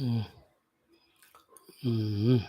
Mm. Mm.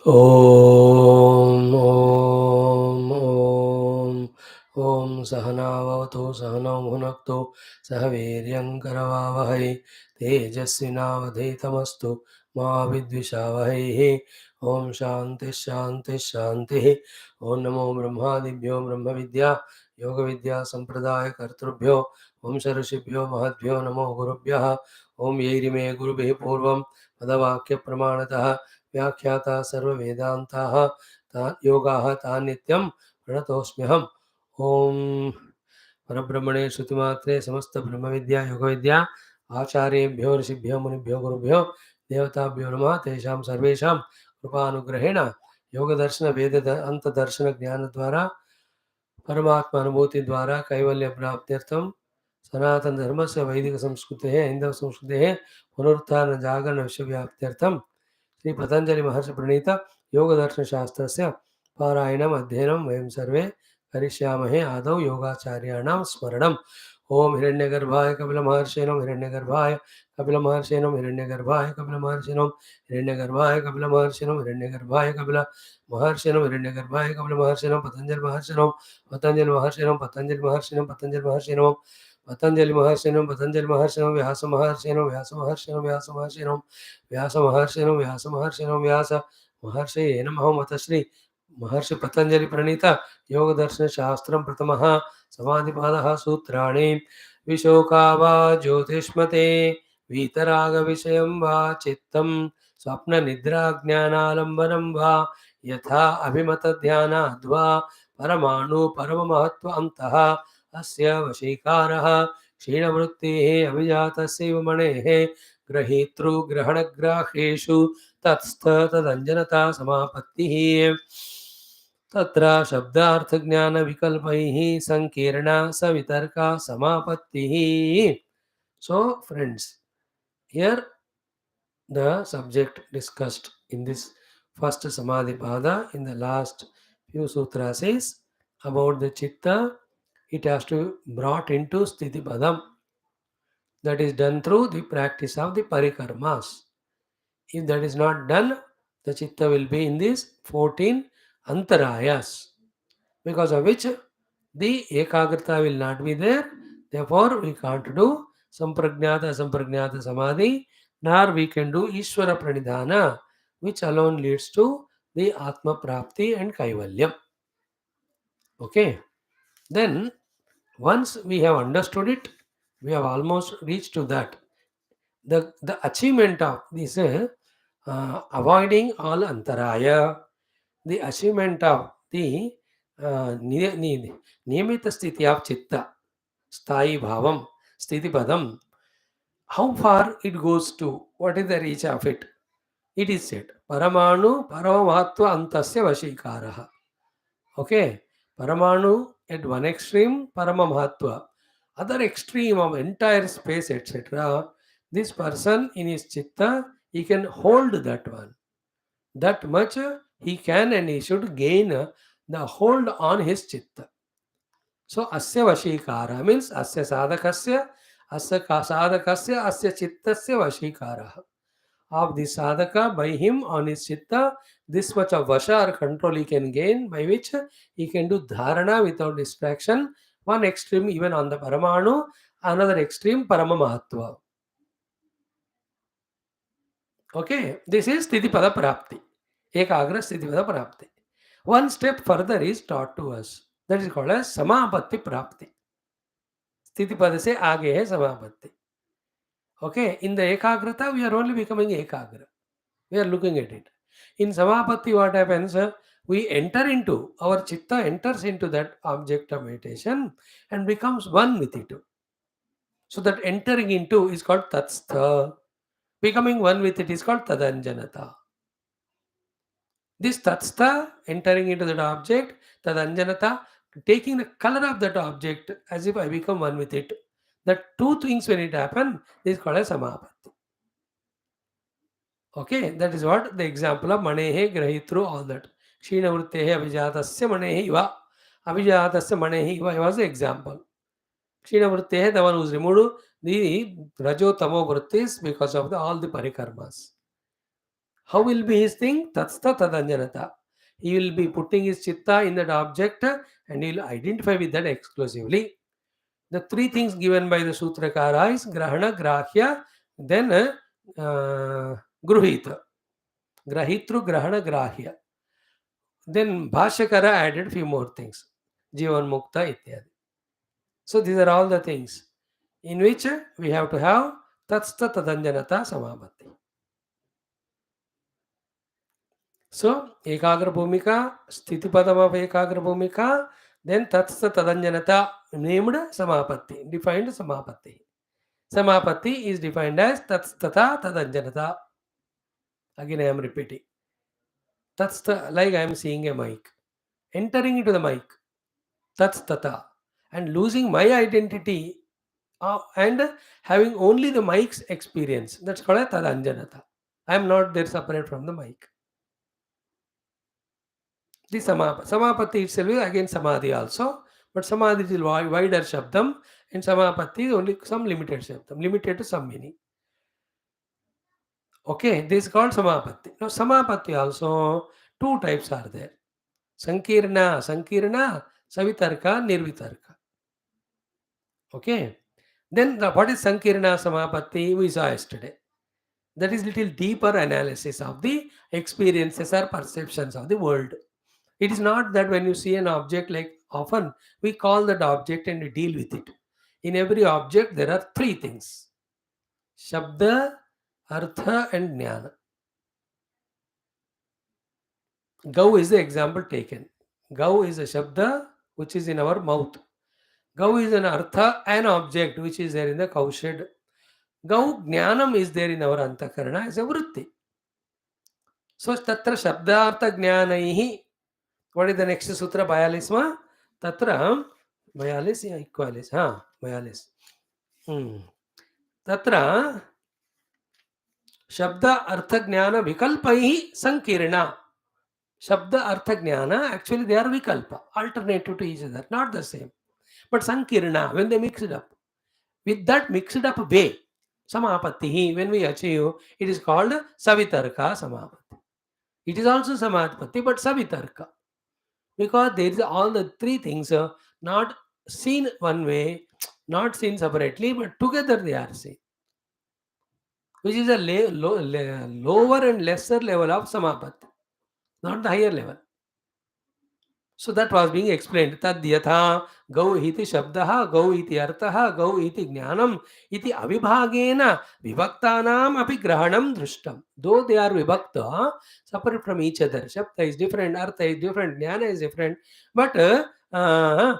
Om Om Om Om Sahanavavatu Sahanam Bhunaktu Sahaviryam Karavavahai Tejasvinavadhetamastu Ma Vidvishavahai. Om Shanti Shanti Shanti. Om Namo Brahmadibhyo Brahma Vidya Yoga Vidya Sampradaya Kartrubhyo Om Sarashibhyo Mahadbhyo Namo Gurubhyaha. Om Yairime Gurubhi Purvam Padavakya Pramanatah व्याख्याता सर्ववेदान्ताः योगाः तान् नित्यं प्रणतोऽस्म्यहम्। ओम परब्रह्मणे श्रुतिमात्रे समस्त ब्रह्मविद्या योगविद्या आचार्येभ्यो ऋषिभ्यो मुनिभ्यो गुरुभ्यो देवताभ्यो नमः। तेषां सर्वेषां कृपानुग्रहेण योगदर्शन वेद अंतदर्शन ज्ञान द्वारा परमात्मा अनुभूति द्वारा कैवल्य प्राप्त्यर्थं सनातन धर्म से वैदिक संस्कृते हिंदव संस्कृते पुनरुत्थान जागरण विश्वव्याप्त्यर्थं श्री पतंजलि महर्षि प्रणीत योग दर्शन शास्त्र से पारायणम अध्ययनम वयम सर्वे करिष्यामहे। आदौ योगाचार्याणां स्मरणम। ओम हिरण्यगर्भाय कपिल महर्षिणं हिरण्यगर्भाय कपिल महर्षिणं हिरण्यगर्भाय कपिल महर्षिणं हिरण्यगर्भाय कपिल महर्षिणं हिरण्यगर्भाय कपिल महर्षिणं हिरण्यगर्भाय कपिल महर्षिणं पतंजलि महर्षिणं पतंजलि महर्षिणं पतंजलि महर्षिणं पतंजलि महर्षिणं पतंजलि महर्षिणं पतंजलि महर्षिणं व्यास महर्षिणं व्यास महर्षिणं व्यास महर्षिणं व्यास महर्षिणं व्यास महर्षिणं व्यास महर्षये नमः। मत श्री महर्षि पतंजलि प्रणीत योग दर्शन शास्त्रं प्रथमः समाधिपादः सूत्राणि विशोका वा ज्योतिष्मते वीतराग विषयं वा चित्तं स्वप्न निद्रा ज्ञानालंबनं वा यथा अभिमत ध्यानाद्वा परमाणु परममहत्व अन्तः अस्य वशीकारः क्षीणवृत्तेः अभिजातस्यैव मणेः ग्रहीतृ ग्रहणग्राहेषु तत्स्तदञ्जनता समापत्तिः तत्र शब्दार्थज्ञानविकल्पैः संकीर्णा सवितर्का समापत्तिः. So friends, here the subject discussed in this first samadhi pada in the last few sutras is about the chitta. It has to brought into sthiti padam. That is done through the practice of the parikarmas. If that is not done, the chitta will be in these 14 antarayas, because of which the ekagrata will not be there. Therefore, we can't do sampragnata samadhi, nor we can do Ishvara pranidhana, which alone leads to the Atma Prapti and Kaivalyam. Okay. Then, once we have understood it, we have almost reached to that. The achievement of this avoiding all antaraya, the achievement of the niyamita sthiti of chitta, sthayi bhavam, sthiti padam, how far it goes to, what is the reach of it? It is said, paramanu paramahatva antasya vashikaraha. Okay, paramanu at one extreme, paramahatva, other extreme of entire space, etc. This person in his chitta, he can hold that one. That much he can and he should gain the hold on his chitta. So asya vashikara means asya sadhakasya, asya chittasya vashikara. Of the sadhaka, by him on his chitta, this much of vasha or control he can gain, by which he can do dharana without distraction. One extreme even on the paramanu, another extreme parama mahatva. Okay, this is sthiti pada prapti. Ekagra sthiti pada prapti. One step further is taught to us. That is called as samapatti prapti. स्थिति पद से आगे है समापत्ति. Okay, in the ekagrata we are only becoming ekagra. We are looking at it. In samapatti, what happens? We enter into, our chitta enters into that object of meditation and becomes one with it. So that entering into is called tatstha. Becoming one with it is called tadanjanata. This tatstha, entering into that object, tadanjanata, taking the color of that object as if I become one with it. The two things when it happen is called as samapatti. Okay, that is what the example of manehe grahitru, all that. Kshina vruttehe abhijatasya manehe iva. Abhijatasya manehe iva was the example. Kshina Vrittehe, the one who's removed the Rajo Tamo Vrittis because of all the parikarmas. How will be his thing? Tatstha Tadanjanata. He will be putting his chitta in that object and he will identify with that exclusively. The three things given by the Sutrakara is Grahana, Grahya, then Gruhita. Grahitru, Grahana, Grahya. Then Bhashyakara added few more things. Jivan Mukta ityadi. So these are all the things in which we have to have Tatstha Tadanjanata Samapatti. So Ekagra Bhumika, Sthitipadam of Ekagra Bhumika, then Tatstha Tadanjanata named Samapatti, defined Samapatti. Samapatti is defined as Tatstata Tadanjanata. Again I am repeating. Tatstha, like I am seeing a mic. Entering into the mic. Tatstata. And losing my identity and having only the mic's experience. That's called a Tadanjanata. I am not there separate from the mic. The Samapatti itself is again Samadhi also, but Samadhi is wider Shabdam and Samapatti is only some limited Shabdam, limited to some meaning. Okay, this is called Samapatti. Now Samapatti also, two types are there. Sankirna, Savitarka, Nirvitarka. Okay. Then what is Sankirna Samapatti? We saw yesterday. That is little deeper analysis of the experiences or perceptions of the world. It is not that when you see an object, like often we call that object and we deal with it. In every object there are three things. Shabda, Artha and Jnana. Gau is the example taken. Gau is a Shabda which is in our mouth. Gau is an Artha, an object which is there in the cow shed. Gau Jnanam is there in our Antakarana as a Vrutti. So Tatra Shabdartha Jnanaihi. What is the next sutra? 42. Tatra 42 या 41? हाँ 42. तत्र शब्द अर्थ ज्ञान विकल्पैः संकीर्णा. Shabda Artha Jnana, actually they are Vikalpa, alternative to each other, not the same. But Sankirna, when they mix it up, with that mixed up way, Samapatti, when we achieve, it is called Savitarka Samapatti. It is also Samapatti, but Savitarka. Because there is all the three things not seen one way, not seen separately, but together they are seen. Which is a lower and lesser level of Samapatti, not the higher level. So that was being explained. Tad yatha gau iti shabdaha, gau iti artaha, gau iti jnanam iti avibhagena vibhaktanam api grahanam drishtam. Though they are vibhakta, separate from each other. Shabda is different, artha is different, jnana is different. But vibhaktanam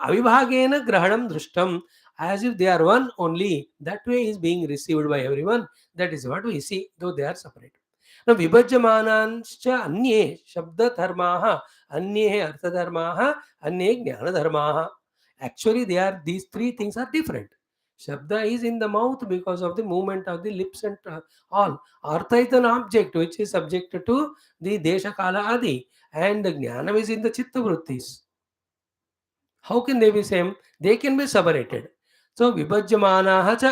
avibhagena grahanam drishtam. As if they are one only. That way is being received by everyone. That is what we see, though they are separate. Now vibhajyamananscha अन्ये शब्दधर्माः अन्ये अर्थधर्माः अन्ये ज्ञानधर्माः. Actually they are, these three things are different. Shabda is in the mouth because of the movement of the lips and all. Artha is an object which is subject to the desha kala adi, and the jnanam is in the chitta vrittis. How can they be same? They can be separated. So vibhajyamanaः च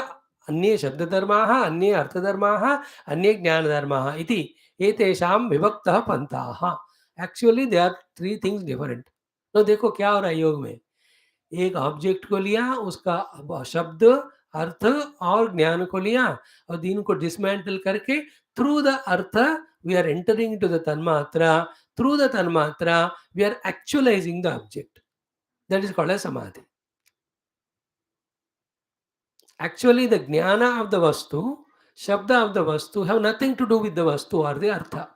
अन्ये शब्दधर्माः अन्ये अर्थधर्माः अन्ये ज्ञानधर्माः इति एतेषां विभक्तः पंथाः. Actually they are three things different. तो देखो क्या हो रहा है योग में. एक ऑब्जेक्ट को लिया, उसका शब्द अर्थ और ज्ञान को लिया और तीनों को डिसमेंटल करके through the earth we are entering to the tanmatra, through the tanmatra we are actualising the object. That is called as Samadhi. Actually, the Jnana of the Vastu, Shabda of the Vastu have nothing to do with the Vastu or the Artha.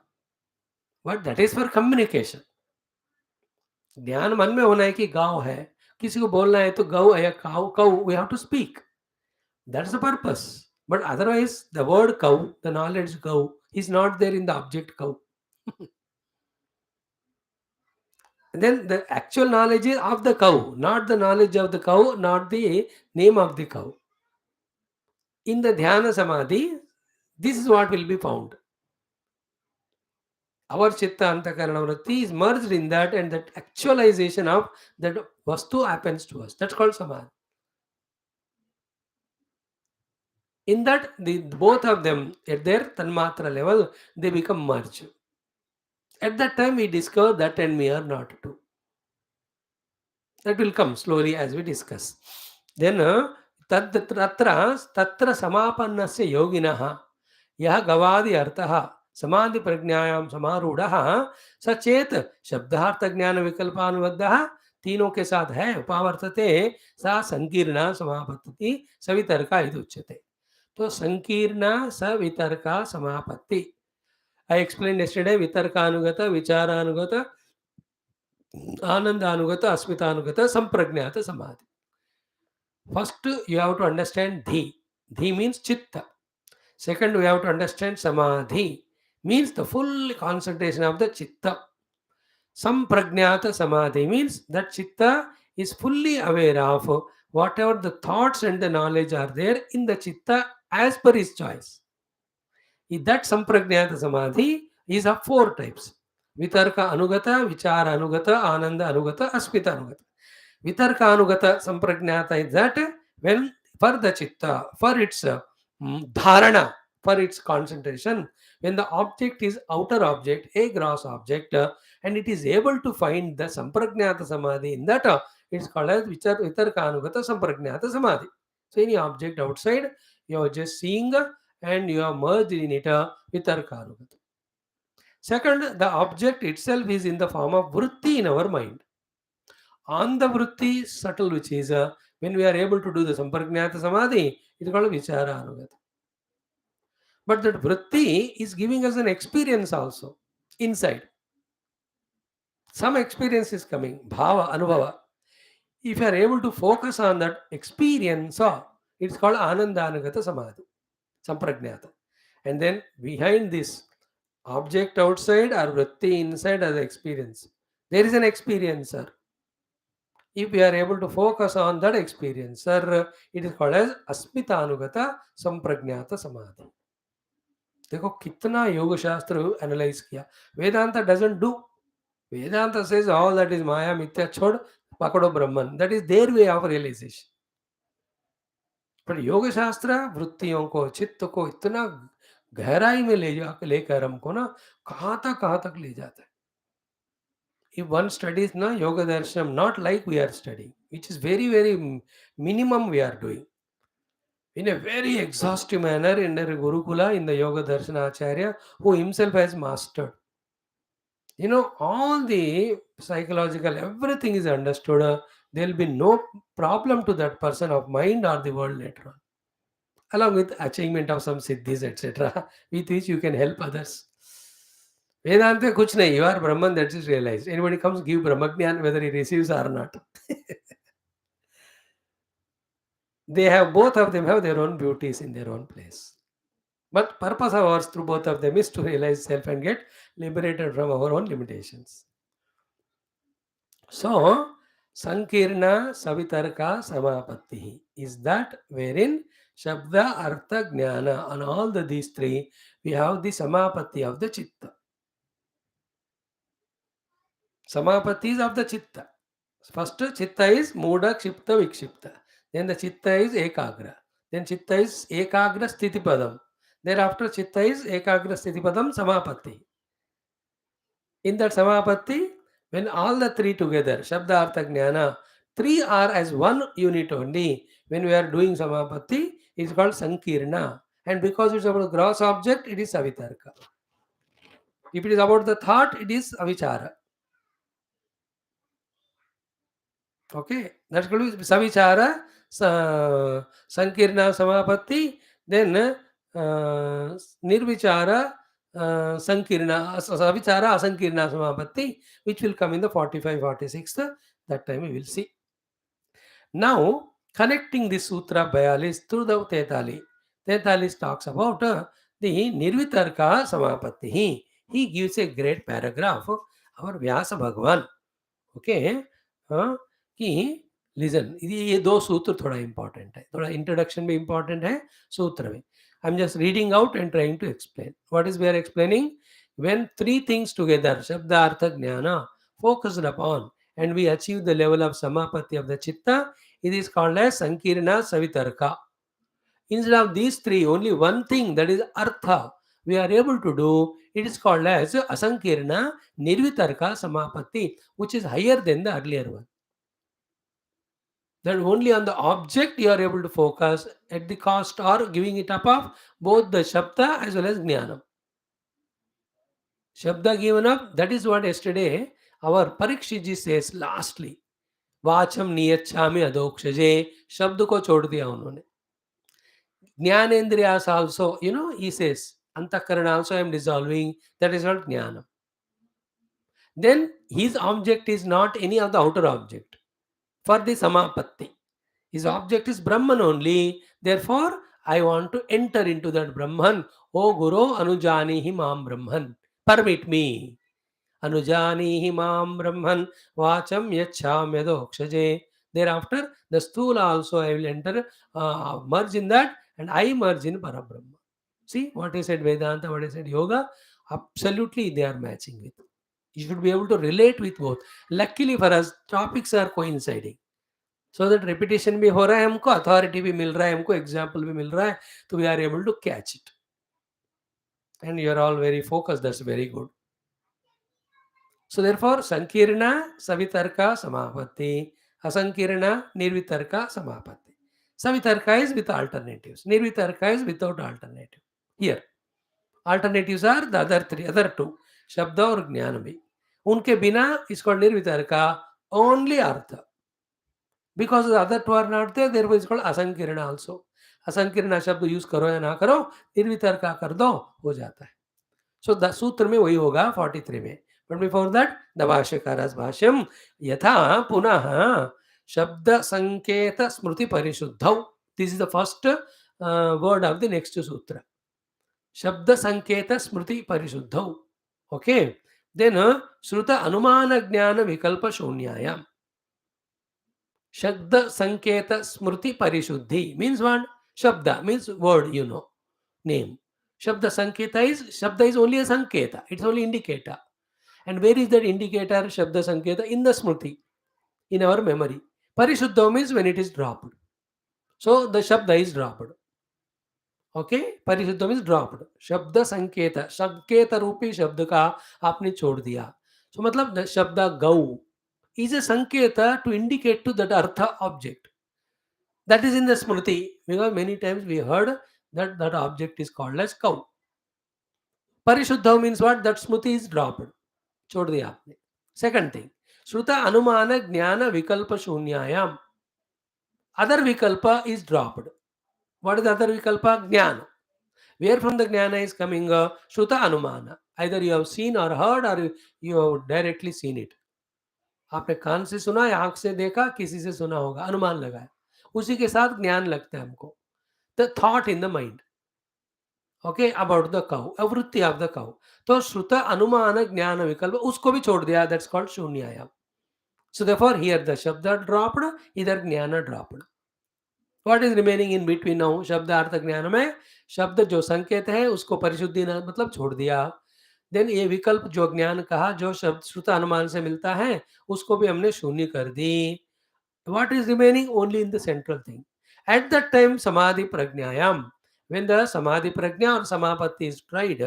But that is for communication. ज्ञान मन में होना है कि गाँव है, किसी को बोलना है तो गौ है, cow, we have to speak. That's the purpose. But otherwise, the word cow, the knowledge cow, is not there in the object cow. And then the actual knowledge is of the cow, not the knowledge of the cow, not the name of the cow. In the Dhyana Samadhi, this is what will be found. Our chitta antakarana vritti is merged in that, and that actualization of that vastu happens to us. That's called samadhi. In that, the both of them at their tanmatra level, they become merged. At that time, we discover that and we are not two. That will come slowly as we discuss. Then, tatra samapannasya yoginah यह गवादि अर्थः समाधि प्रज्ञायां समारूढ़ः सचेत शब्दार्थ ज्ञान विकल्पानुबद्धः तीनों के साथ है उपावर्तते सा संकीर्णा समापत्ति सवितर्का इति उच्यते. तो संकीर्णा सवितर्का समापत्ति. I explained yesterday vitarkanugata, vicharanuगत, आनंदानुगत, अस्मितानुगत, संप्रज्ञात समाधि. First, you have to understand dhi. Dhi means chitta. Second, we have to understand samadhi, means the full concentration of the chitta. Samprajnata samadhi means that chitta is fully aware of whatever the thoughts and the knowledge are there in the chitta as per his choice. That samprajnata samadhi is of four types: vitarka anugata, vichara anugata, ananda anugata, aspita anugata. Vitarka anugata samprajnata is that when for the chitta, for its dharana, for its concentration, when the object is outer object, a gross object, and it is able to find the samprajnata samadhi in that, it's called as vitarka anugata samprajnata samadhi. So any object outside, you are just seeing and you are merged in it with Arkanugata. Second, the object itself is in the form of Vrutti in our mind. On the Vrutti subtle, which is when we are able to do the Sampargnata Samadhi, it is called Vichara Anugata. But that Vrutti is giving us an experience also inside. Some experience is coming, Bhava, Anubhava. If you are able to focus on that experience, it's called Anandanagata Samadhi, Sampragnata. And then behind this object outside or vritti inside as experience, there is an experiencer. If we are able to focus on that experiencer, it is called as अस्मितानुगता संप्रज्ञात समाधि. देखो कितना योग शास्त्र analyse किया. वेदांत doesn't do. Vedanta says all that is maya mithya chhod pakado brahman. That is their way of realization. पर योग शास्त्र वृत्तियों को चित्त को इतना गहराई में लेकर हमको ना कहाँ तक ले जाता है. If one studies na yoga darshanam, not like we are studying, which is very minimum we are doing, in a very exhaustive manner in the Gurukula, in the yoga darshana acharya, who himself has mastered. All the psychological, everything is understood. There will be no problem to that person of mind or the world later on, along with achievement of some siddhis, etc., with which you can help others. Vedanta kuch nahi, you are Brahman, that is realized. Anybody comes, give Brahmagyan, whether he receives or not. Both of them have their own beauties in their own place. But purpose of ours through both of them is to realize self and get liberated from our own limitations. So, Sankirna Savitarka Samapatti is that wherein Shabda, Artha, Jnana, on all these three, we have the Samapatti of the Chitta. Samapatti is of the Chitta. First, Chitta is Muda, Kshipta, Vikshipta. Then the Chitta is Ekagra. Then Chitta is Ekagra Sthitipadam. Thereafter, Chitta is Ekagra Sthitipadam Samapatti. In that Samapatti, when all the three together, Shabda, Artha, Jnana, three are as one unit only. When we are doing Samapatti, it is called Sankirna. And because it's about the gross object, it is Savitarka. If it is about the thought, it is Avichara. Okay, that's going to be Savichara, Sankirna Samapatti, then Nirvichara, Sankirna, Savichara, Asankirna Samapatti, which will come in the 45, 46th. That time we will see. Now, connecting this Sutra 42 through the 43. 43 talks about the Nirvitarka Samapatti. He gives a great paragraph, our Vyasa Bhagwan. Okay, कि लिजन ये दो सूत्र थोड़ा important है, थोड़ा introduction भी important है सूत्र में. I am just reading out and trying to explain what is we are explaining. When three things together, Shabda, Artha, Jnana, focused upon, and we achieve the level of Samapatti of the Chitta, it is called as Sankirna Savitarka. Instead of these three, only one thing, that is Artha, we are able to do, it is called as Asankirna Nirvitarka Samapatti, which is higher than the earlier one. That only on the object you are able to focus at the cost or giving it up of both the Shabda as well as Jnanam. Shabda given up, that is what yesterday our Parikshiji says lastly. वाचम नियच्छामि अधोक्षजे शब्द को छोड़ दिया उन्होंने. Jnanendriyas also, he says, Antakarana also I am dissolving, that is not Jnana. Then his object is not any of the outer object for the Samapatti. His object is Brahman only. Therefore, I want to enter into that Brahman. O Guru, Anujanihi Mam Brahman. Permit me. Anujanihi Mam Brahman. Vacham Yacham Yadokshaje. Thereafter, the Stula also I will enter, merge in that, and I merge in Parabrahma. See what he said Vedanta, what he said Yoga, absolutely they are matching with. You should be able to relate with both. Luckily for us, topics are coinciding. So that repetition भी हो रहा है हमको, authority भी मिल रहा है हमको, example भी मिल रहा है, तो we are able to catch it. And you are all very focused, that's very good. So therefore, Sankirna Savitarka Samapatti, Asankirna Nirvitarka Samapatti. Savitarka is with alternatives. Nirvitarka is without alternative. Here, alternatives are the other two, Shabda or Jnana bhi. Unke bina is called Nirvitarka, only Artha. Because the other two are not there, therefore it's called Asankirna also. Asankirna शब्द use करो या ना करो, निर्वितर्का कर दो, हो जाता है. So the सूत्र में वही होगा 43 में. But before that, the भाष्यकार's भाष्यम यथा पुनः शब्द संकेत स्मृति परिशुद्धौ. This is the first word of the next sutra. शब्द संकेत स्मृति परिशुद्धौ. Okay. Then श्रुत अनुमान ज्ञान विकल्प शून्यायाम. Shabda Sanketa Smriti Parishuddhi means what? Shabda means word, name. Shabda is only a Sanketa, it's only indicator. And where is that indicator, Shabda Sanketa? In the Smriti, in our memory. Parishuddha means when it is dropped. So the Shabda is dropped. Okay? Parishuddha means dropped. Shabda Sanketa रूपी शब्द का आपने छोड़ दिया. So मतलब Shabda Gau is a Sanketa to indicate to that Artha object. That is in the Smriti, because many times we heard that that object is called as cow. Parishuddha means what? That Smriti is dropped. Chhod diya aapne. Second thing, Shruta Anumana Jnana Vikalpa Shunyayam. Other Vikalpa is dropped. What is the other Vikalpa? Jnana. Where from the Jnana is coming? Shruta Anumana. Either you have seen or heard or you have directly seen it. आपने कान से सुना या आंख से देखा, किसी से सुना होगा, अनुमान लगाया, उसी के साथ ज्ञान लगता है हमको. The thought in the mind, okay, about the cow, avrutti of the cow. तो श्रुता अनुमान ज्ञान विकल्प उसको भी छोड़ दिया, that's called शून्यायम. So therefore here the shabda dropped, इधर ज्ञान dropped. What is remaining in between now? शब्द अर्थ ज्ञान में शब्द जो संकेत है उसको परिशुद्धि मतलब छोड़ दिया. देन ये विकल्प जो ज्ञान कहा, जो शब्द श्रुत अनुमान से मिलता है, उसको भी हमने शून्य कर दी. What is remaining? Only in the central thing. At that time, samadhi pragnayam, when the samadhi prajna or samapatti is tried,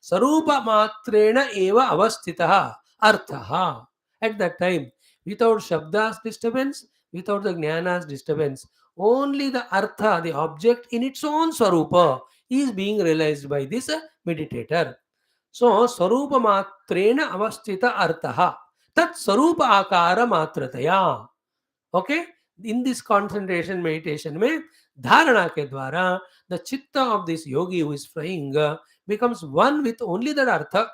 sarupa matrena eva avasthitaha arthaha. At that time, without shabdas disturbance, without the jnana's disturbance, only the artha, the object in its own sarupa, is being realized by this meditator. So, sarupa matrena avasthita arthaha. Tat sarupa akara matrataya. Okay, in this concentration meditation में धारणा के द्वारा the chitta of this yogi who is flying becomes one with only that artha.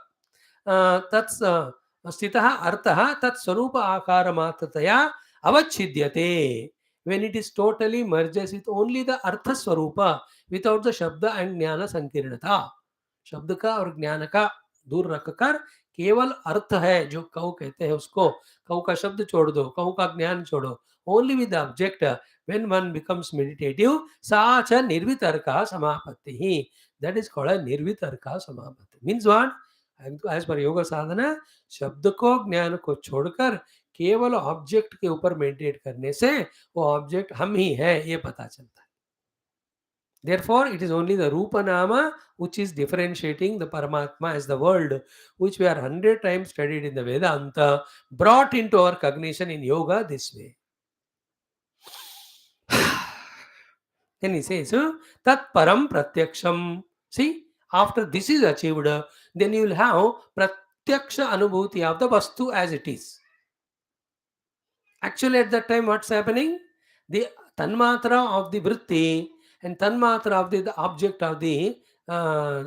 That's sthitah artha tat swarupa akara matrataya avachhidyate. When it is totally merges with only the artha swarupa without the shabda and jnana sankirnata. शब्द का और ज्ञान का दूर रखकर केवल अर्थ है, जो कौ कहते हैं उसको, कौ का शब्द छोड़ दो, कौ का ज्ञान छोड़ो, only with the object. When one becomes meditative, sa cha nirvitarka samapatti. That is called a nirvitarka samapatti. Means what? As per yoga साधना शब्द को ज्ञान को छोड़कर केवल ऑब्जेक्ट के ऊपर मेडिटेट करने से वो ऑब्जेक्ट हम ही है ये पता चलता है. Therefore, it is only the Rupa Nama which is differentiating the Paramatma as the world, which we are 100 times studied in the Vedanta, brought into our cognition in yoga this way. Then he says, Tat Param Pratyaksham. See, after this is achieved, then you will have Pratyaksha Anubhuti of the Vastu as it is. Actually, at that time, what's happening? The Tanmatra of the Vritti and Tanmatra of the object of the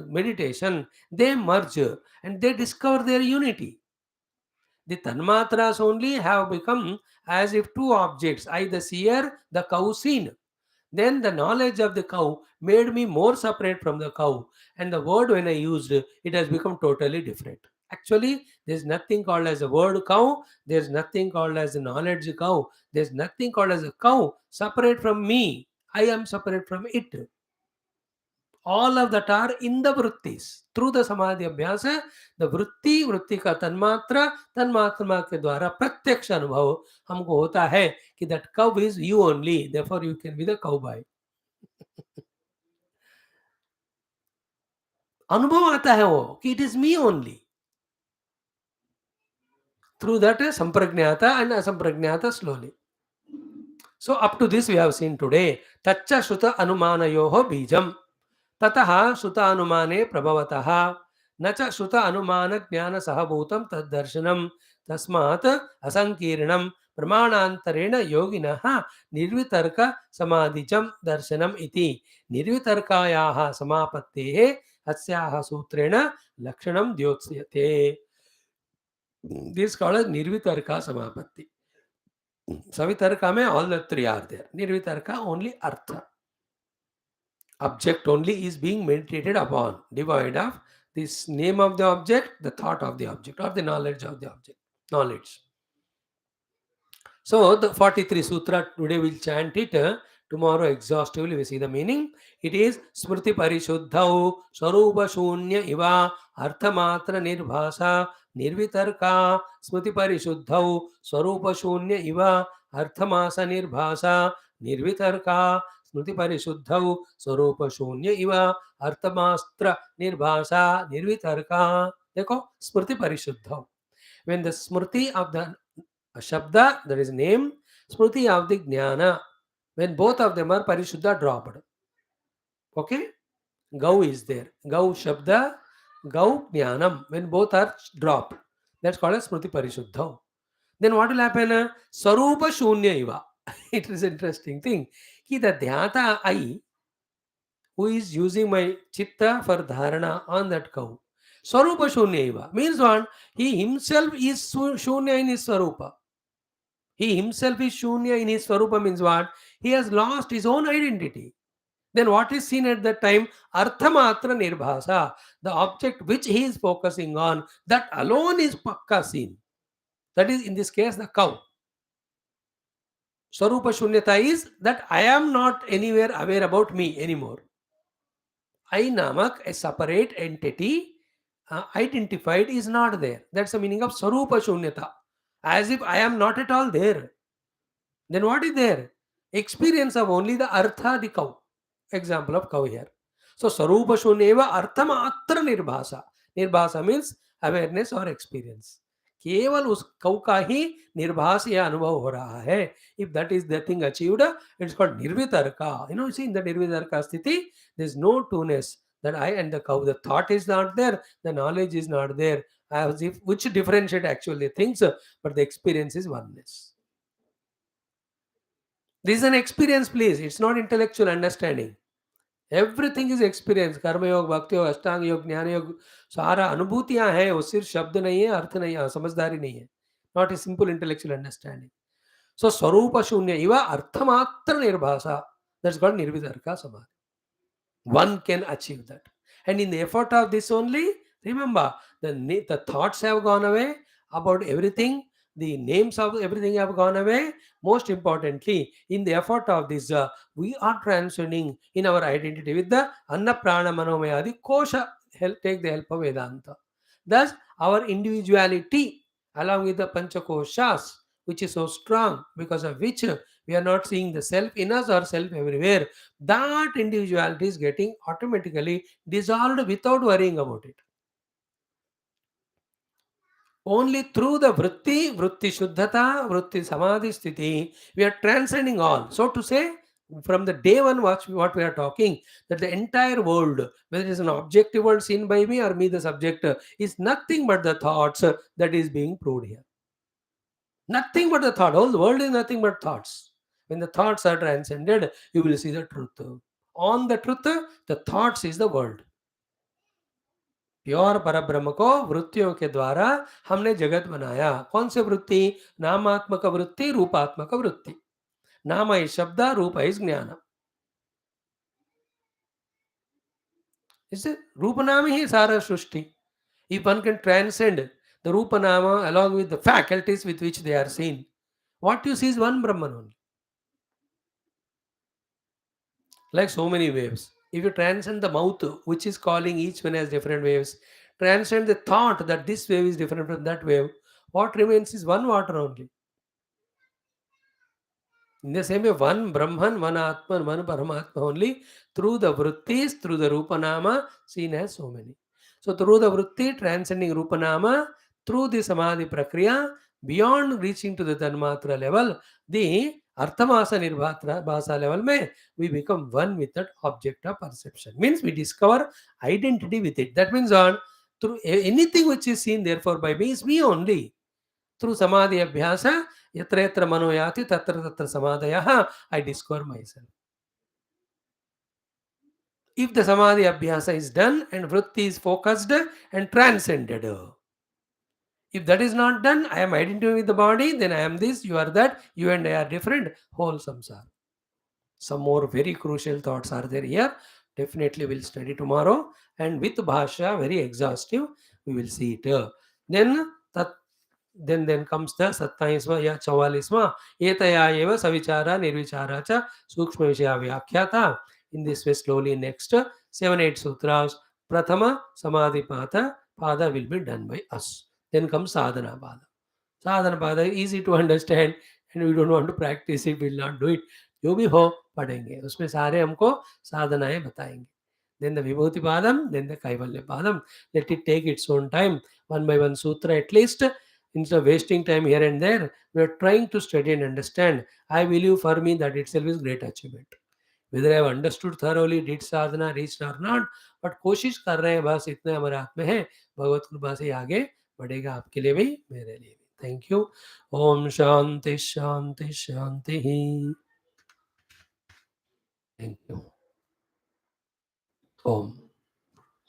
meditation, they merge and they discover their unity. The Tanmatras only have become as if two objects, I the seer, the cow seen. Then the knowledge of the cow made me more separate from the cow, and the word when I used it has become totally different. Actually, there's nothing called as a word cow, there's nothing called as a knowledge cow, there's nothing called as a cow separate from me. I am separate from it. All of that are in the Vrutthis. Through the Samadhi Abhyasa, the Vrutti का तन्मात्रा तन्मात्रा के द्वारा प्रत्यक्ष अनुभव हमको होता है कि that cow is you only, therefore you can be the cowboy. अनुभव आता है वो कि it is me only. Through that sampragnata and asampragnata slowly. So up to this we have seen today. Tacha Shuta Anumanayoho Bijam. Tataha Shuta Anumane Prabhavataha. Nacha Shuta Anumana Jnana Sahabhutam Tad Darshanam. Tasmat Asankirnam. Pramanantarena Yoginaha Nirvitarka Samadhijam Darshanam iti. Nirvitarkayaha Samapattehe Asyaha Sutrena Lakshanam Dyotsayate. This is called as Nirvitarka Samapatti. Savitarka mein all the three are there. Nirvitarka only Artha. Object only is being meditated upon, devoid of this name of the object, the thought of the object, or the knowledge of the object. Knowledge. So the 43 Sutra, today we'll chant it. Tomorrow exhaustively we see the meaning. It is Smriti Parishuddhau Sarupa Shunya Iva Arthamatra Nirbhasa Nirvitarka Smriti Parishuddhau Sarupa Shunya Iva Arthamasa Nirbhasa Nirvitarka Smriti Parishuddhau Sarupa Shunya Iva Arthamastra Nirbhasa Nirvitarka. देखो स्मृति परिशुद्धौ. When the smriti of the Shabda, that is name, Smriti of the Jnana. When both of them are Parishuddha dropped. Okay? Gau is there. Gau Shabda, Gau Jnanam. When both are dropped. That's called as Smriti Parishuddha. Then what will happen? Sarupa Shunya Iva. It is an interesting thing. Ki the Dhyata I, who is using my chitta for dharana on that cow. Sarupa Shunya Iva. Means what? He himself is Shunya in his Sarupa. He himself is Shunya in his Swarupa means what? He has lost his own identity. Then what is seen at that time? Arthamatra Nirbhasa. The object which he is focusing on, that alone is Pakka seen. That is in this case the cow. Swarupa Shunyata is that I am not anywhere aware about me anymore. I Namak, a separate entity, identified is not there. That's the meaning of Swarupa Shunyata. As if I am not at all there. Then what is there? Experience of only the artha, the cow. Example of cow here. So Sarupa Shuneva Arthamatra Nirbhasa. Nirbhasa means awareness or experience. केवल उस कौ का ही निर्भास या अनुभव हो रहा है. If that is the thing achieved, it's called nirvitarka. You see in the nirvitarka sthiti, there's no two-ness. That I and the cow, the thought is not there, the knowledge is not there. As if which differentiate actually things, but the experience is oneness. This is an experience, please. It's not intellectual understanding. Everything is experience. Karma योग, भक्ति योग, अष्टांग योग, ज्ञान योग, सारा अनुभूतियां हैं. वो सिर्फ शब्द नहीं है, अर्थ नहीं है, समझदारी नहीं है. Not a simple intellectual understanding. So स्वरूप शून्य Eva अर्थमात्र निर्भाषा. That's called nirvitarka samadhi. One can achieve that. And in the effort of this only, remember, the thoughts have gone away about everything. The names of everything have gone away. Most importantly, in the effort of this, we are transcending in our identity with the Anna Prana Manomayadi Kosha. Take the help of Vedanta. Thus, our individuality, along with the Panchakoshas, which is so strong, because of which we are not seeing the self in us or self everywhere, that individuality is getting automatically dissolved without worrying about it. Only through the vritti, vritti shuddhata, vritti samadhi sthiti, we are transcending all. So to say, from the day one, what we are talking, that the entire world, whether it is an objective world seen by me or me, the subject, is nothing but the thoughts that is being proved here. Nothing but the thought. Whole world is nothing but thoughts. When the thoughts are transcended, you will see the truth. On the truth, the thoughts is the world. Pure पर ब्रह्म को वृत्तियों के द्वारा हमने जगत बनाया. कौन से वृत्ति? नामात्मक वृत्ति, रूपात्मक वृत्ति. नाम is शब्द, रूप is ज्ञान. इससे रूप नाम ही सारा सृष्टि. If one can transcend the Rupa Nama along with the faculties with which they are seen, what you see is one Brahman only. Like so many waves. If you transcend the mouth, which is calling each one as different waves, transcend the thought that this wave is different from that wave, what remains is one water only. In the same way, one Brahman, one Atman, one Paramatma only, through the Vrutthis, through the Rupanama, seen as so many. So through the Vrutti, transcending Rupanama, through the Samadhi Prakriya, beyond reaching to the Tanmatra level, the Arthamasa Nirvatra Bhasa level, we become one with that object of perception. Means we discover identity with it. That means on through anything which is seen therefore by me is me only. Through Samadhi Abhyasa, yatra yatra manoyati tatra tatra samadhaya, I discover myself. If the Samadhi Abhyasa is done and Vritti is focused and transcended. If that is not done, I am identifying with the body, then I am this, you are that, you and I are different, whole samsara. Some more very crucial thoughts are there here. Definitely we'll study tomorrow. And with Bhashya, very exhaustive, we will see it. Then then comes the 27 या 44वां एतया एव सविचारा निर्विचारा च सूक्ष्म विषया व्याख्याता. In this way, slowly next 7-8 sutras, prathama samadhipata pada will be done by us. Then comes sadhana pada. Sadhana pada is easy to understand and we don't want to practice it, we will not do it. जो भी हो पढ़ेंगे, उसमें सारे हमको साधनाएं बताएंगे. Then the vibhuti padam, then the kaivalya padam. Let it take its own time, one by one sutra at least. Instead of wasting time here and there, we are trying to study and understand. I believe for me that itself is great achievement. Whether I have understood thoroughly, did sadhana, reached or not, but कोशिश कर रहे हैं, बस इतने हमारे हाथ में है. भगवत कृपा से आगे बढ़ेगा, आपके लिए भी मेरे लिए भी. Thank you. ओम शांति शांति शांति. Thank you. ओम.